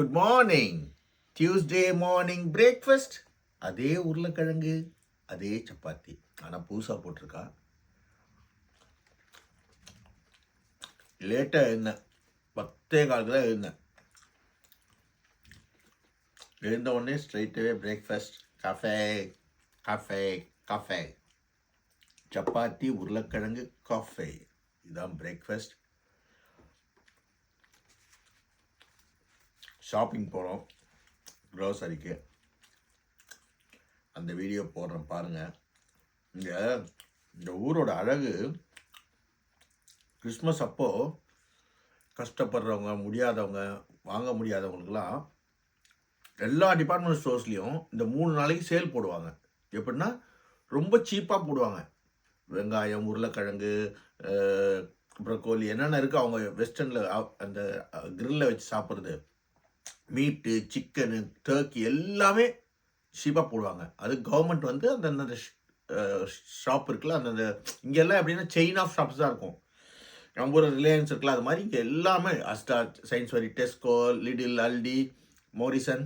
Good morning. Tuesday morning breakfast. அதே உருளைக்கிழங்கு, அதே சப்பாத்தி. ஆனால் புதுசாக போட்டிருக்கா. லேட்டாக எழுந்தேன், 10:15 தான் எழுந்தேன். எழுந்த உடனே ஸ்ட்ரைட்டாகவே breakfast. Coffee coffee coffee. Chapati, உருளைக்கிழங்கு, காஃபே. இதுதான் பிரேக்ஃபாஸ்ட். ஷாப்பிங் போகிறோம் க்ரோசரிக்கு. அந்த வீடியோ போடுறேன் பாருங்கள். இந்த ஊரோட அழகு. கிறிஸ்மஸ் அப்போது கஷ்டப்படுறவங்க, முடியாதவங்க, வாங்க முடியாதவங்களுக்கெல்லாம் எல்லா டிபார்ட்மெண்ட் ஸ்டோர்ஸ்லேயும் இந்த 3 நாளைக்கு சேல் போடுவாங்க. எப்படின்னா ரொம்ப சீப்பாக போடுவாங்க. வெங்காயம், உருளைக்கிழங்கு, ப்ரொக்கோலி, என்னென்ன இருக்குது அவங்க வெஸ்டர்னில் அந்த கிரில்ல வச்சு சாப்பிட்றது, மீட்டு, சிக்கனு, டர்க்கி எல்லாமே சீப்பாக போடுவாங்க. அது கவர்மெண்ட் வந்து அந்தந்த ஷாப் இருக்குல்ல, அந்தந்த இங்கெல்லாம் எப்படின்னா செயின் ஆஃப் ஷாப்ஸ் தான் இருக்கும். நம்ம ஒரு ரிலையன்ஸ் இருக்குல்ல, அது மாதிரி இங்கே எல்லாமே அஸ்டார், சயின்ஸ்வரி, டெஸ்கோ, லிடில், அல்டி, மோரிசன்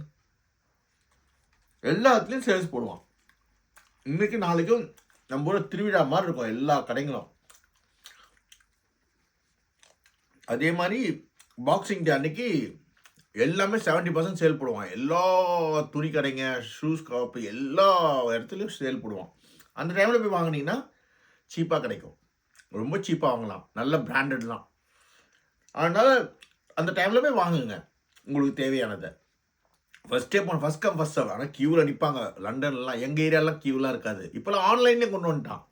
எல்லாத்துலேயும் சேல்ஸ் போடுவான். இன்றைக்கி நாளைக்கும் நம்ம ஊர் திருவிழா மாதிரி இருக்கும் எல்லா கடைங்களும். அதே மாதிரி பாக்ஸிங் டே அன்னைக்கு எல்லாமே 70% சேல் போடுவான். எல்லா துணி கடைங்க, ஷூஸ் காப்பு எல்லா இடத்துலையும் சேல் போடுவான். அந்த டைமில் போய் வாங்கினீங்கன்னா சீப்பாக கிடைக்கும். ரொம்ப சீப்பாக வாங்கலாம், நல்ல பிராண்டட் தான். அதனால் அந்த டைமில் போய் வாங்குங்க உங்களுக்கு தேவையானதை. ஃபஸ்ட்டே போன ஃபஸ்ட் கம் ஃபஸ்ட் சர்வ். ஆனால் க்யூவில் நிற்பாங்க. லண்டன்லாம் எங்கள் ஏரியாலாம் க்யூலாம் இருக்காது. இப்போலாம் ஆன்லைன்லேயே கொண்டு வந்துட்டான்.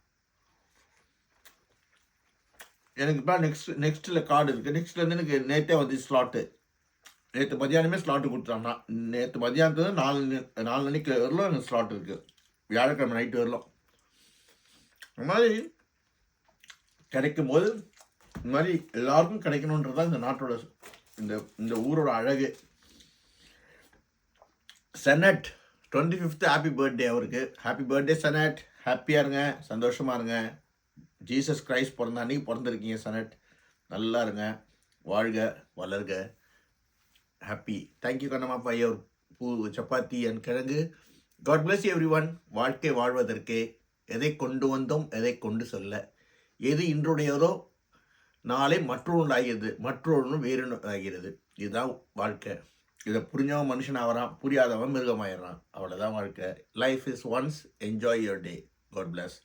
எனக்கு இப்போ நெக்ஸ்ட்டில் கார்டு இருக்குது. நெக்ஸ்ட்லேருந்து எனக்கு நேற்றே வந்து ஸ்லாட்டு. நேற்று மதியானமே ஸ்லாட்டு கொடுத்தாங்கன்னா, நேற்று மதியானத்துலேருந்து 4 மணிக்கு வரலாம் எனக்கு ஸ்லாட் இருக்குது. வியாழக்கிழமை நைட்டு வரலாம். இந்த மாதிரி கிடைக்கும் போது இந்த மாதிரி எல்லாருக்கும் கிடைக்கணுன்றது தான் இந்த நாட்டோட இந்த ஊரோட அழகு. சனட் 25th ஹாப்பி பர்த்டே அவருக்கு. Happy birthday Sanat. ஹாப்பியாக இருங்க, சந்தோஷமாக இருங்க. ஜீசஸ் கிரைஸ்ட் பிறந்த அன்றைக்கி பிறந்திருக்கீங்க சனட். நல்லா இருங்க, வாழ்க வளர்க. Happy. Thank you Kannamma for your chapati and kizhangu. God bless everyone. வாழ்க்கை வாழ்வதற்கே எதை கொண்டு வந்தோம், எதை கொண்டு சொல்ல. எது இன்றுடையதோ நாளை மற்றொன்று ஆகிறது, மற்றொன்று வேறு ஆகிறது. இதுதான் வாழ்க்கை. இதை புரிஞ்சவன் மனுஷன் ஆகிறான், புரியாதவன் மிருகமாயிடுறான். அவ்வளோதான் வாழ்க்கை. Life is once. Enjoy your day. God plus.